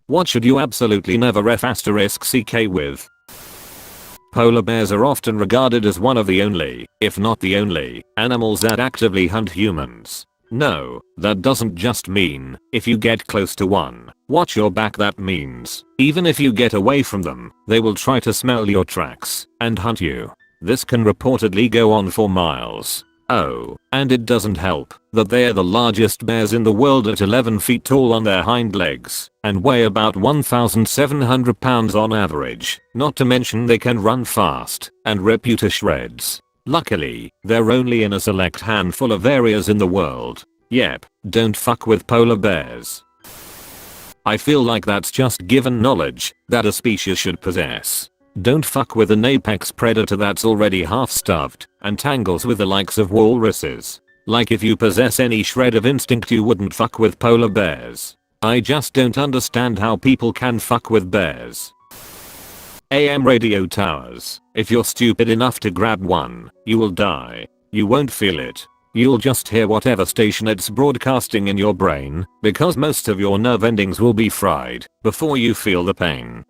What should you absolutely never *CK with? Polar bears are often regarded as one of the only, if not the only, animals that actively hunt humans. No, that doesn't just mean, if you get close to one, watch your back. That means, even if you get away from them, they will try to smell your tracks and hunt you. This can reportedly go on for miles. Oh, and it doesn't help that they are the largest bears in the world at 11 feet tall on their hind legs and weigh about 1,700 pounds on average, not to mention they can run fast and rip you to shreds. Luckily, they're only in a select handful of areas in the world. Yep, don't fuck with polar bears. I feel like that's just given knowledge that a species should possess. Don't fuck with an apex predator that's already half-starved and tangles with the likes of walruses. Like if you possess any shred of instinct you wouldn't fuck with polar bears. I just don't understand how people can fuck with bears. AM radio towers. If you're stupid enough to grab one, you will die. You won't feel it. You'll just hear whatever station it's broadcasting in your brain, because most of your nerve endings will be fried before you feel the pain.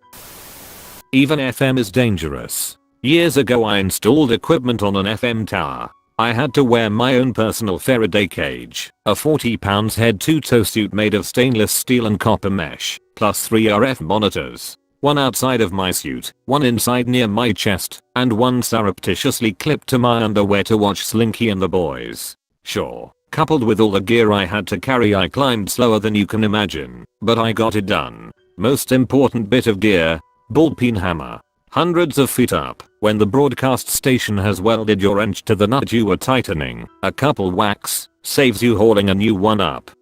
Even FM is dangerous. Years ago I installed equipment on an FM tower. I had to wear my own personal Faraday cage, a 40 pounds head-to-toe suit made of stainless steel and copper mesh, plus 3 RF monitors. One outside of my suit, one inside near my chest, and one surreptitiously clipped to my underwear to watch Slinky and the boys. Sure, coupled with all the gear I had to carry, I climbed slower than you can imagine, but I got it done. Most important bit of gear, ball-peen hammer. Hundreds of feet up, when the broadcast station has welded your wrench to the nut you were tightening, a couple whacks saves you hauling a new one up.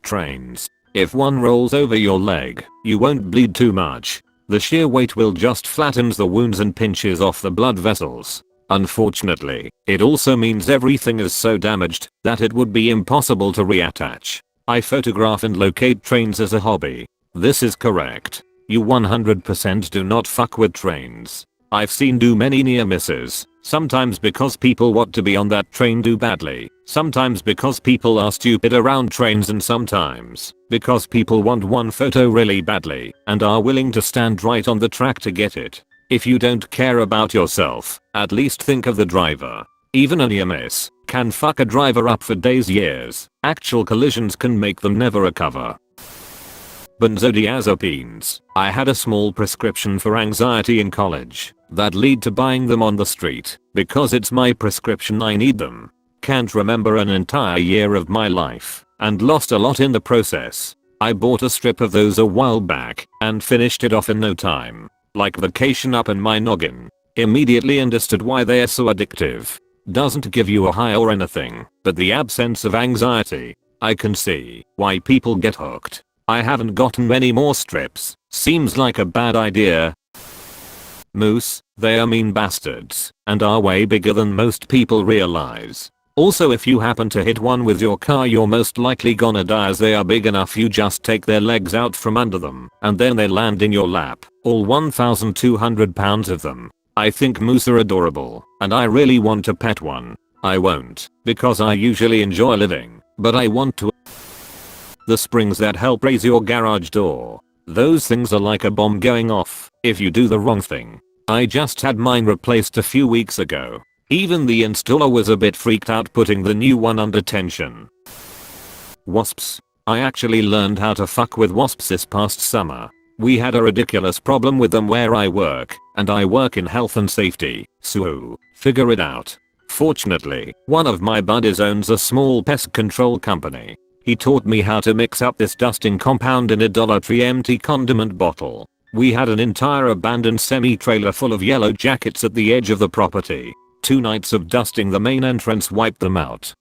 Trains. If one rolls over your leg, you won't bleed too much. The sheer weight will just flattens the wounds and pinches off the blood vessels. Unfortunately, it also means everything is so damaged that it would be impossible to reattach. I photograph and locate trains as a hobby. This is correct. You 100% do not fuck with trains. I've seen too many near misses. Sometimes because people want to be on that train too badly. Sometimes because people are stupid around trains, and sometimes because people want one photo really badly and are willing to stand right on the track to get it. If you don't care about yourself, at least think of the driver. Even a near miss can fuck a driver up for days, years. Actual collisions can make them never recover. Benzodiazepines. I had a small prescription for anxiety in college that lead to buying them on the street. Because it's my prescription, I need them. Can't remember an entire year of my life and lost a lot in the process. I bought a strip of those a while back and finished it off in no time. Like vacation up in my noggin. Immediately understood why they are so addictive. Doesn't give you a high or anything, but the absence of anxiety. I can see why people get hooked. I haven't gotten many more strips. Seems like a bad idea. Moose. They are mean bastards and are way bigger than most people realize. Also, if you happen to hit one with your car, you're most likely gonna die, as they are big enough you just take their legs out from under them and then they land in your lap, all 1,200 pounds of them. I think moose are adorable and I really want to pet one. I won't, because I usually enjoy living, but I want to. The springs that help raise your garage door. Those things are like a bomb going off if you do the wrong thing. I just had mine replaced a few weeks ago. Even the installer was a bit freaked out putting the new one under tension. Wasps. I actually learned how to fuck with wasps this past summer. We had a ridiculous problem with them where I work, and I work in health and safety, so figure it out. Fortunately, one of my buddies owns a small pest control company. He taught me how to mix up this dusting compound in a Dollar Tree empty condiment bottle. We had an entire abandoned semi-trailer full of yellow jackets at the edge of the property. 2 nights of dusting the main entrance wiped them out.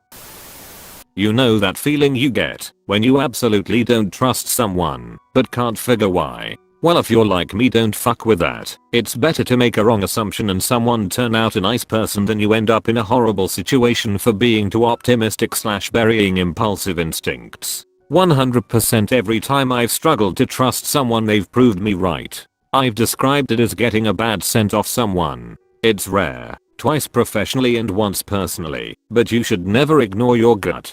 You know that feeling you get when you absolutely don't trust someone, but can't figure why? Well, if you're like me, don't fuck with that. It's better to make a wrong assumption and someone turn out a nice person than you end up in a horrible situation for being too optimistic / burying impulsive instincts. 100% every time I've struggled to trust someone, they've proved me right. I've described it as getting a bad scent off someone. It's rare, twice professionally and once personally, but you should never ignore your gut.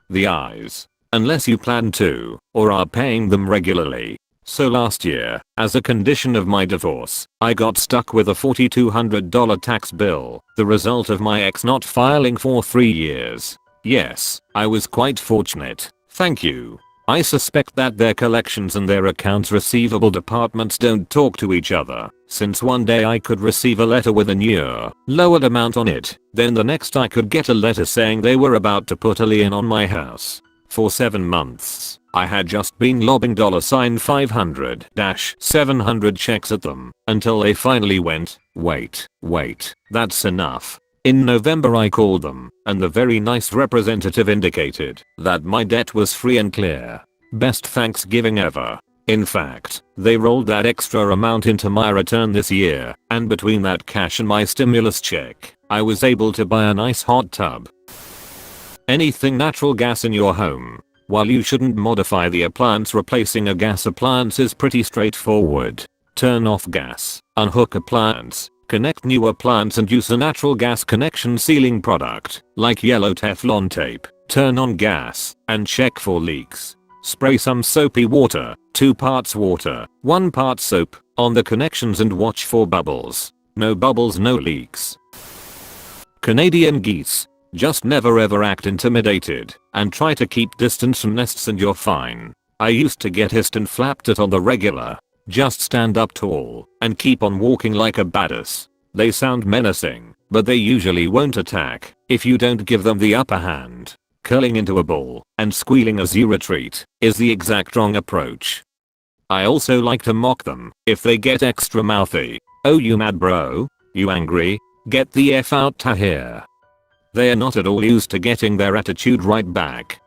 The eyes. unless you plan to, or are paying them regularly. So last year, as a condition of my divorce, I got stuck with a $4,200 tax bill, the result of my ex not filing for 3 years. Yes, I was quite fortunate, thank you. I suspect that their collections and their accounts receivable departments don't talk to each other, since one day I could receive a letter with a newer, lowered amount on it, then the next I could get a letter saying they were about to put a lien on my house. For 7 months, I had just been lobbing $500-700 checks at them, until they finally went, wait, that's enough. In November I called them, and the very nice representative indicated that my debt was free and clear. Best Thanksgiving ever. In fact, they rolled that extra amount into my return this year, and between that cash and my stimulus check, I was able to buy a nice hot tub. Anything natural gas in your home. While you shouldn't modify the appliance, replacing a gas appliance is pretty straightforward. Turn off gas, unhook appliance, connect new appliance and use a natural gas connection sealing product, like yellow Teflon tape. Turn on gas, and check for leaks. Spray some soapy water, 2 parts water, 1 part soap, on the connections and watch for bubbles. No bubbles, no leaks. Canadian geese. Just never ever act intimidated, and try to keep distance from nests and you're fine. I used to get hissed and flapped at on the regular. Just stand up tall, and keep on walking like a badass. They sound menacing, but they usually won't attack, if you don't give them the upper hand. Curling into a ball, and squealing as you retreat, is the exact wrong approach. I also like to mock them, if they get extra mouthy. Oh, you mad bro? You angry? Get the F out ta here. They are not at all used to getting their attitude right back.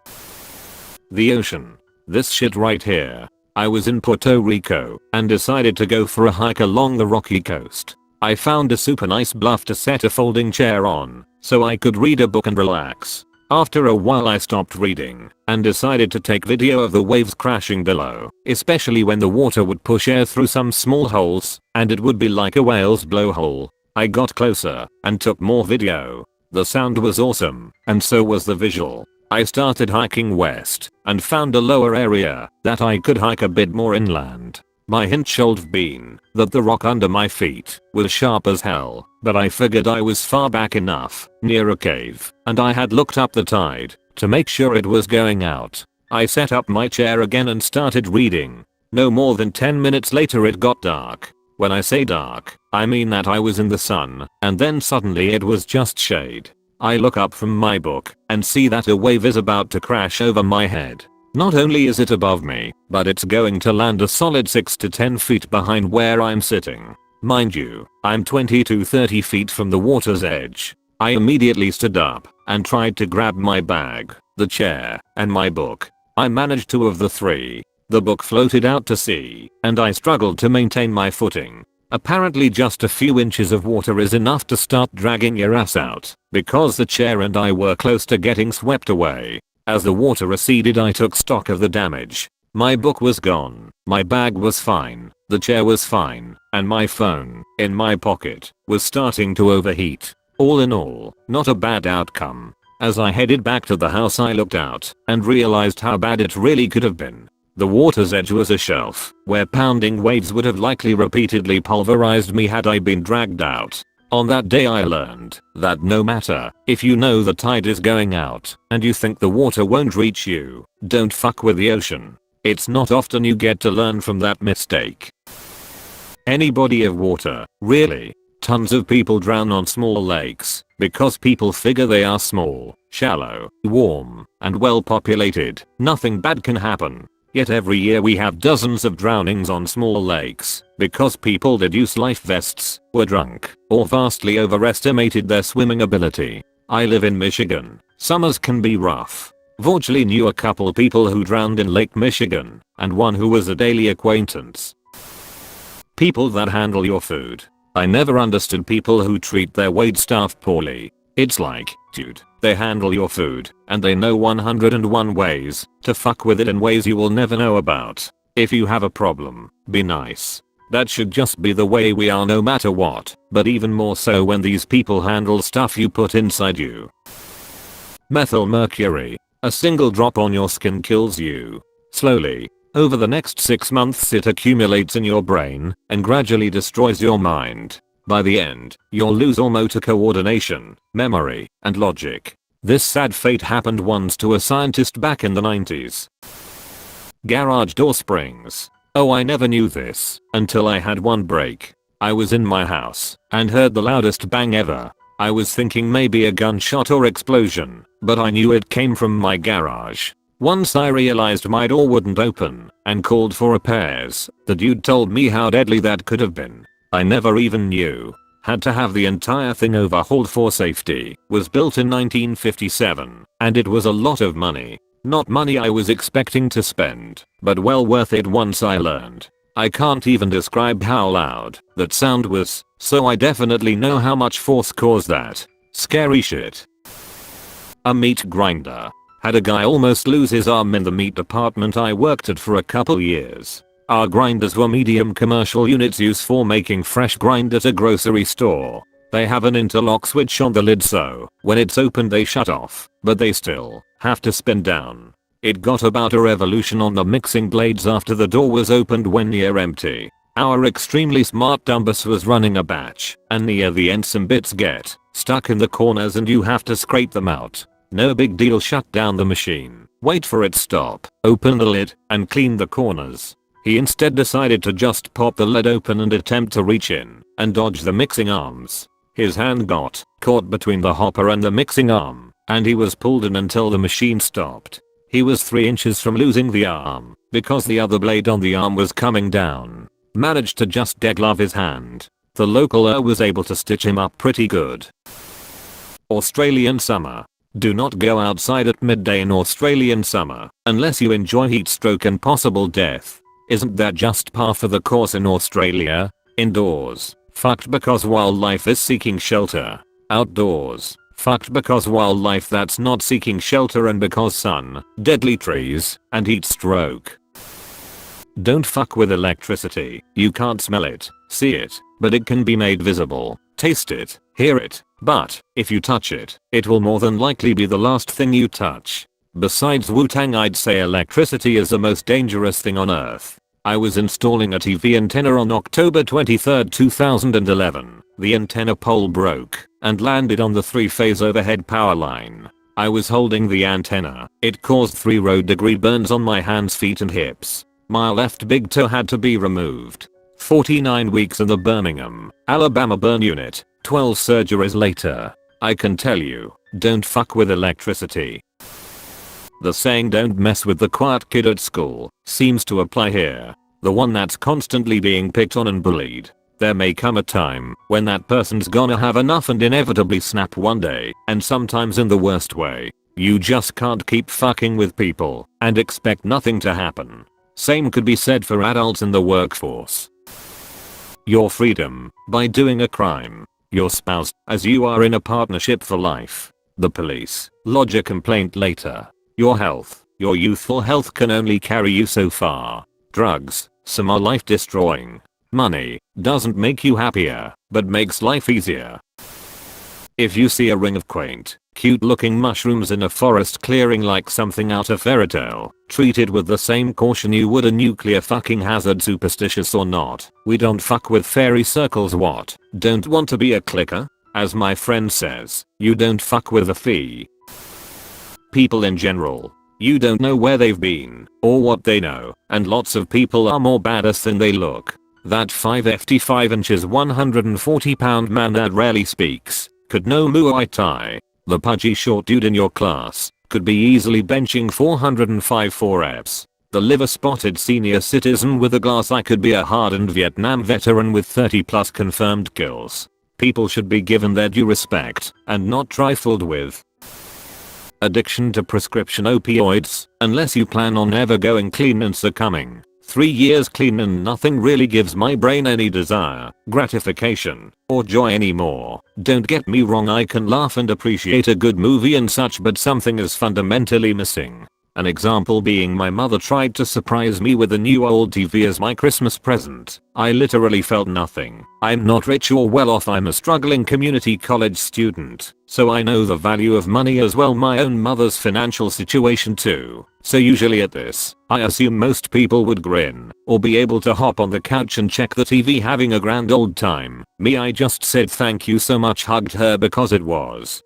The ocean. This shit right here. I was in Puerto Rico and decided to go for a hike along the rocky coast. I found a super nice bluff to set a folding chair on so I could read a book and relax. After a while I stopped reading and decided to take video of the waves crashing below, especially when the water would push air through some small holes and it would be like a whale's blowhole. I got closer and took more video. The sound was awesome, and so was the visual. I started hiking west and found a lower area that I could hike a bit more inland. My hint should have been that the rock under my feet was sharp as hell, but I figured I was far back enough, near a cave, and I had looked up the tide to make sure it was going out. I set up my chair again and started reading. No more than 10 minutes later it got dark. When I say dark, I mean that I was in the sun, and then suddenly it was just shade. I look up from my book and see that a wave is about to crash over my head. Not only is it above me, but it's going to land a solid 6 to 10 feet behind where I'm sitting. Mind you, I'm 20 to 30 feet from the water's edge. I immediately stood up and tried to grab my bag, the chair, and my book. I managed 2 of the 3. The book floated out to sea, and I struggled to maintain my footing. Apparently just a few inches of water is enough to start dragging your ass out, because the chair and I were close to getting swept away. As the water receded I took stock of the damage. My book was gone, my bag was fine, the chair was fine, and my phone, in my pocket, was starting to overheat. All in all, not a bad outcome. As I headed back to the house I looked out, and realized how bad it really could have been. The water's edge was a shelf, where pounding waves would have likely repeatedly pulverized me had I been dragged out. On that day I learned that no matter if you know the tide is going out and you think the water won't reach you, don't fuck with the ocean. It's not often you get to learn from that mistake. Any body of water, really. Tons of people drown on small lakes because people figure they are small, shallow, warm, and well populated. Nothing bad can happen. Yet every year we have dozens of drownings on small lakes because people did use life vests, were drunk, or vastly overestimated their swimming ability. I live in Michigan. Summers can be rough. Fortunately knew a couple people who drowned in Lake Michigan, and one who was a daily acquaintance. People that handle your food. I never understood people who treat their waitstaff poorly. It's like, dude, they handle your food, and they know 101 ways to fuck with it in ways you will never know about. If you have a problem, be nice. That should just be the way we are no matter what, but even more so when these people handle stuff you put inside you. Methyl mercury. A single drop on your skin kills you. Slowly. Over the next 6 months it accumulates in your brain and gradually destroys your mind. By the end, you'll lose all motor coordination, memory, and logic. This sad fate happened once to a scientist back in the 90s. Garage door springs. Oh, I never knew this until I had one break. I was in my house and heard the loudest bang ever. I was thinking maybe a gunshot or explosion, but I knew it came from my garage. Once I realized my door wouldn't open and called for repairs, the dude told me how deadly that could have been. I never even knew. Had to have the entire thing overhauled for safety. Was built in 1957, and it was a lot of money. Not money I was expecting to spend, but well worth it once I learned. I can't even describe how loud that sound was, so I definitely know how much force caused that. Scary shit. A meat grinder. Had a guy almost lose his arm in the meat department I worked at for a couple years. Our grinders were medium commercial units used for making fresh grind at a grocery store. They have an interlock switch on the lid so when it's opened they shut off, but they still have to spin down. It got about a revolution on the mixing blades after the door was opened when near empty. Our extremely smart dumbbus was running a batch, and near the end some bits get stuck in the corners and you have to scrape them out. No big deal, shut down the machine, wait for it stop, open the lid, and clean the corners. He instead decided to just pop the lid open and attempt to reach in and dodge the mixing arms. His hand got caught between the hopper and the mixing arm, and he was pulled in until the machine stopped. He was 3 inches from losing the arm because the other blade on the arm was coming down. Managed to just deglove his hand. The local was able to stitch him up pretty good. Australian summer. Do not go outside at midday in Australian summer unless you enjoy heat stroke and possible death. Isn't that just par for the course in Australia? Indoors, fucked because wildlife is seeking shelter. Outdoors, fucked because wildlife that's not seeking shelter and because sun, deadly trees, and heat stroke. Don't fuck with electricity. You can't smell it, see it, but it can be made visible. Taste it, hear it, but if you touch it, it will more than likely be the last thing you touch. Besides Wu-Tang, I'd say electricity is the most dangerous thing on earth. I was installing a TV antenna on October 23, 2011. The antenna pole broke and landed on the 3-phase overhead power line. I was holding the antenna. It caused 3 road-degree burns on my hands, feet and hips. My left big toe had to be removed. 49 weeks in the Birmingham, Alabama burn unit. 12 surgeries later. I can tell you, don't fuck with electricity. The saying "don't mess with the quiet kid at school" seems to apply here. The one that's constantly being picked on and bullied. There may come a time when that person's gonna have enough and inevitably snap one day, and sometimes in the worst way. You just can't keep fucking with people and expect nothing to happen. Same could be said for adults in the workforce. Your freedom by doing a crime. Your spouse, as you are in a partnership for life. The police lodge a complaint later. Your health, your youthful health can only carry you so far. Drugs, some are life destroying. Money doesn't make you happier, but makes life easier. If you see a ring of quaint, cute looking mushrooms in a forest clearing like something out of fairy tale, treat it with the same caution you would a nuclear fucking hazard, superstitious or not. We don't fuck with fairy circles. What? Don't want to be a clicker? As my friend says, you don't fuck with a fee. People in general. You don't know where they've been, or what they know, and lots of people are more badass than they look. That 5'5" 140-pound man that rarely speaks, could know Muay Thai. The pudgy short dude in your class, could be easily benching 405 for reps. The liver-spotted senior citizen with a glass eye could be a hardened Vietnam veteran with 30 plus confirmed kills. People should be given their due respect, and not trifled with. Addiction to prescription opioids, unless you plan on never going clean and succumbing. 3 years clean and nothing really gives my brain any desire, gratification, or joy anymore. Don't get me wrong, I can laugh and appreciate a good movie and such, but something is fundamentally missing. An example being my mother tried to surprise me with a new old TV as my Christmas present. I literally felt nothing. I'm not rich or well off, I'm a struggling community college student, so I know the value of money as well, my own mother's financial situation too. So usually at this, I assume most people would grin, or be able to hop on the couch and check the TV having a grand old time. Me, I just said thank you so much, hugged her because it was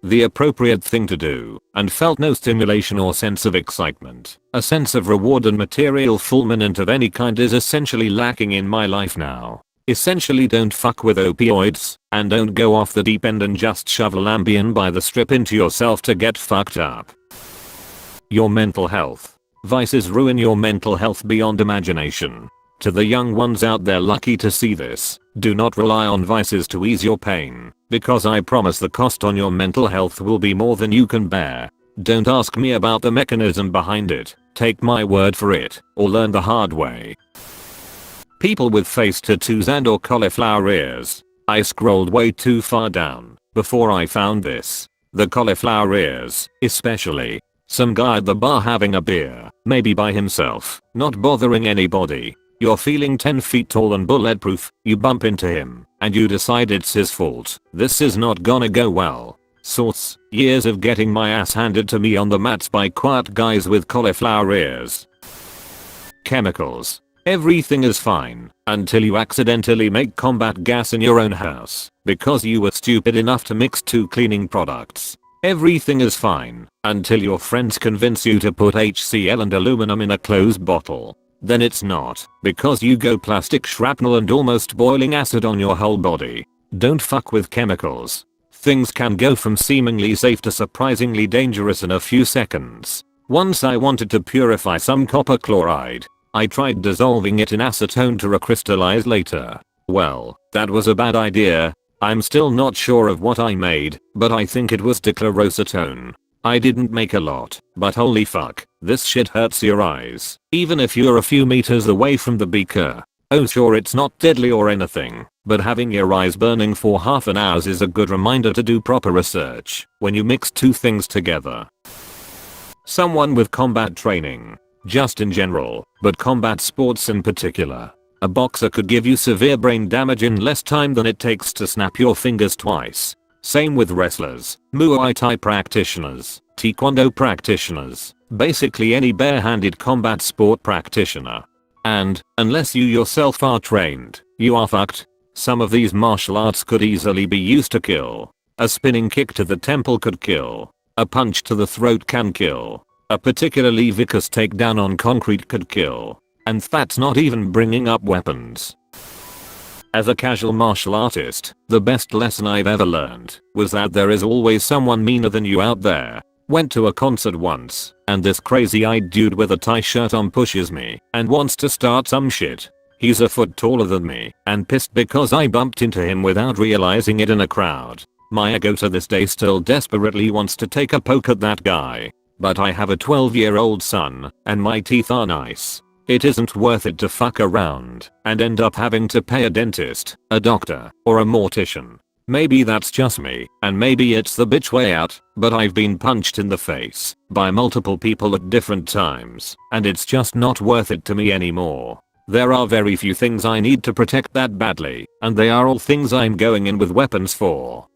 the appropriate thing to do, and felt no stimulation or sense of excitement. A sense of reward and material fulfillment of any kind is essentially lacking in my life now. Essentially, don't fuck with opioids, and don't go off the deep end and just shovel Ambien by the strip into yourself to get fucked up. Your mental health. Vices ruin your mental health beyond imagination. To the young ones out there lucky to see this, do not rely on vices to ease your pain, because I promise the cost on your mental health will be more than you can bear. Don't ask me about the mechanism behind it, take my word for it, or learn the hard way. People with face tattoos and or cauliflower ears. I scrolled way too far down before I found this. The cauliflower ears, especially. Some guy at the bar having a beer, maybe by himself, not bothering anybody. You're feeling 10 feet tall and bulletproof, you bump into him, and you decide it's his fault. This is not gonna go well. Source: years of getting my ass handed to me on the mats by quiet guys with cauliflower ears. Chemicals. Everything is fine until you accidentally make combat gas in your own house because you were stupid enough to mix 2 cleaning products. Everything is fine until your friends convince you to put HCl and aluminum in a closed bottle. Then it's not, because you go plastic shrapnel and almost boiling acid on your whole body. Don't fuck with chemicals. Things can go from seemingly safe to surprisingly dangerous in a few seconds. Once I wanted to purify some copper chloride. I tried dissolving it in acetone to recrystallize later. Well, that was a bad idea. I'm still not sure of what I made, but I think it was dichloracetone. I didn't make a lot, but holy fuck, this shit hurts your eyes, even if you're a few meters away from the beaker. Oh sure, it's not deadly or anything, but having your eyes burning for half an hour is a good reminder to do proper research when you mix 2 things together. Someone with combat training. Just in general, but combat sports in particular. A boxer could give you severe brain damage in less time than it takes to snap your fingers twice. Same with wrestlers, Muay Thai practitioners, Taekwondo practitioners, basically any bare-handed combat sport practitioner. And, unless you yourself are trained, you are fucked. Some of these martial arts could easily be used to kill. A spinning kick to the temple could kill. A punch to the throat can kill. A particularly vicious takedown on concrete could kill. And that's not even bringing up weapons. As a casual martial artist, the best lesson I've ever learned was that there is always someone meaner than you out there. Went to a concert once, and this crazy-eyed dude with a tie shirt on pushes me and wants to start some shit. He's a foot taller than me, and pissed because I bumped into him without realizing it in a crowd. My ego to this day still desperately wants to take a poke at that guy. But I have a 12-year-old son, and my teeth are nice. It isn't worth it to fuck around and end up having to pay a dentist, a doctor, or a mortician. Maybe that's just me, and maybe it's the bitch way out, but I've been punched in the face by multiple people at different times, and it's just not worth it to me anymore. There are very few things I need to protect that badly, and they are all things I'm going in with weapons for.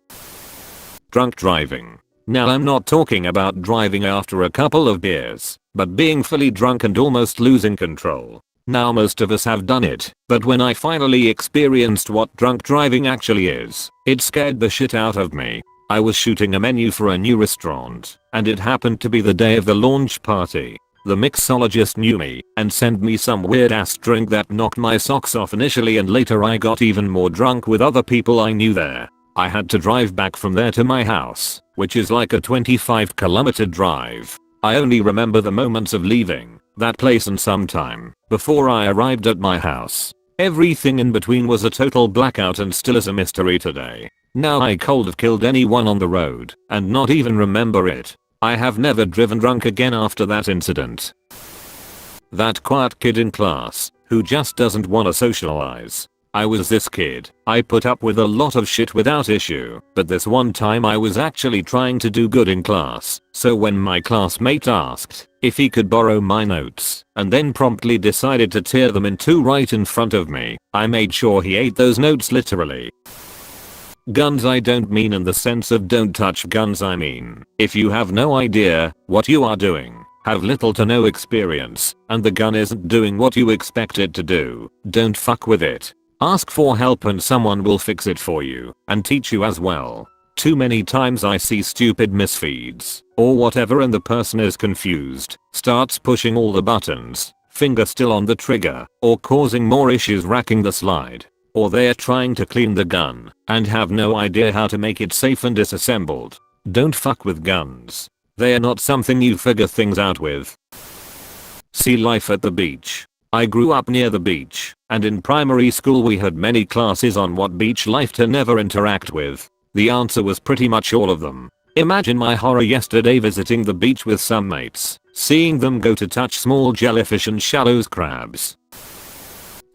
Drunk driving. Now I'm not talking about driving after a couple of beers, but being fully drunk and almost losing control. Now most of us have done it, but when I finally experienced what drunk driving actually is, it scared the shit out of me. I was shooting a menu for a new restaurant, and it happened to be the day of the launch party. The mixologist knew me and sent me some weird ass drink that knocked my socks off initially, and later I got even more drunk with other people I knew there. I had to drive back from there to my house, which is like a 25-kilometer drive. I only remember the moments of leaving that place and some time before I arrived at my house. Everything in between was a total blackout and still is a mystery today. Now I could have killed anyone on the road and not even remember it. I have never driven drunk again after that incident. That quiet kid in class who just doesn't want to socialize. I was this kid. I put up with a lot of shit without issue, but this one time I was actually trying to do good in class, so when my classmate asked if he could borrow my notes and then promptly decided to tear them in two right in front of me, I made sure he ate those notes literally. Guns I don't mean in the sense of don't touch guns, I mean if you have no idea what you are doing, have little to no experience, and the gun isn't doing what you expect it to do, don't fuck with it. Ask for help and someone will fix it for you and teach you as well. Too many times I see stupid misfeeds or whatever and the person is confused, starts pushing all the buttons, finger still on the trigger, or causing more issues racking the slide. Or they're trying to clean the gun and have no idea how to make it safe and disassembled. Don't fuck with guns. They are not something you figure things out with. Sea life at the beach. I grew up near the beach, and in primary school we had many classes on what beach life to never interact with. The answer was pretty much all of them. Imagine my horror yesterday visiting the beach with some mates, seeing them go to touch small jellyfish and shallow crabs.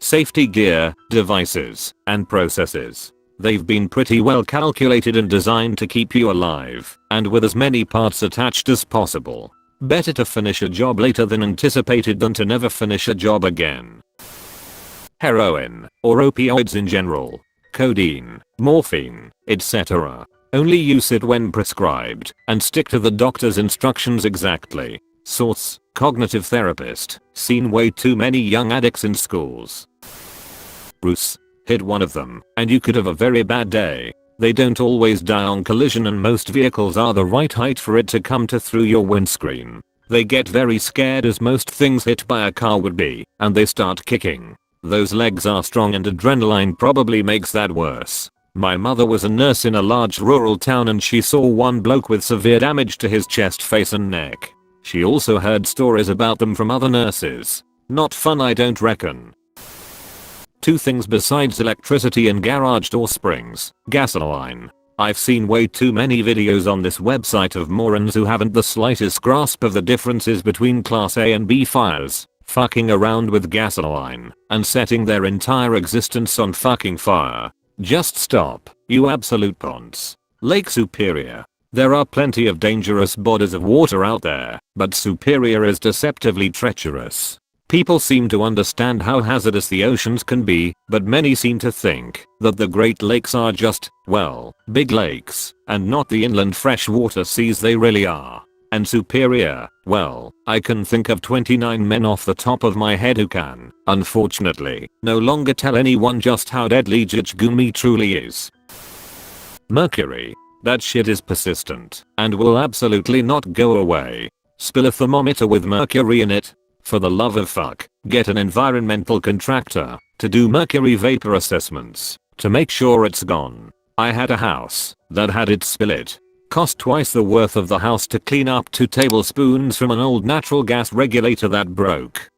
Safety gear, devices, and processes. They've been pretty well calculated and designed to keep you alive, and with as many parts attached as possible. Better to finish a job later than anticipated than to never finish a job again. Heroin, or opioids in general, codeine, morphine, etc. Only use it when prescribed, and stick to the doctor's instructions exactly. Source: cognitive therapist. Seen way too many young addicts in schools. Bruce. Hit one of them, and you could have a very bad day. They don't always die on collision and most vehicles are the right height for it to come to through your windscreen. They get very scared as most things hit by a car would be, and they start kicking. Those legs are strong and adrenaline probably makes that worse. My mother was a nurse in a large rural town and she saw one bloke with severe damage to his chest, face and neck. She also heard stories about them from other nurses. Not fun, I don't reckon. Two things besides electricity and garage door springs: gasoline. I've seen way too many videos on this website of morons who haven't the slightest grasp of the differences between class A and B fires, fucking around with gasoline, and setting their entire existence on fucking fire. Just stop, you absolute ponce. Lake Superior. There are plenty of dangerous bodies of water out there, but Superior is deceptively treacherous. People seem to understand how hazardous the oceans can be, but many seem to think that the Great Lakes are just, well, big lakes, and not the inland freshwater seas they really are. And Superior, well, I can think of 29 men off the top of my head who can, unfortunately, no longer tell anyone just how deadly Gumi truly is. Mercury. That shit is persistent, and will absolutely not go away. Spill a thermometer with mercury in it. For the love of fuck, get an environmental contractor to do mercury vapor assessments to make sure it's gone. I had a house that had it spill it. Cost twice the worth of the house to clean up 2 tablespoons from an old natural gas regulator that broke.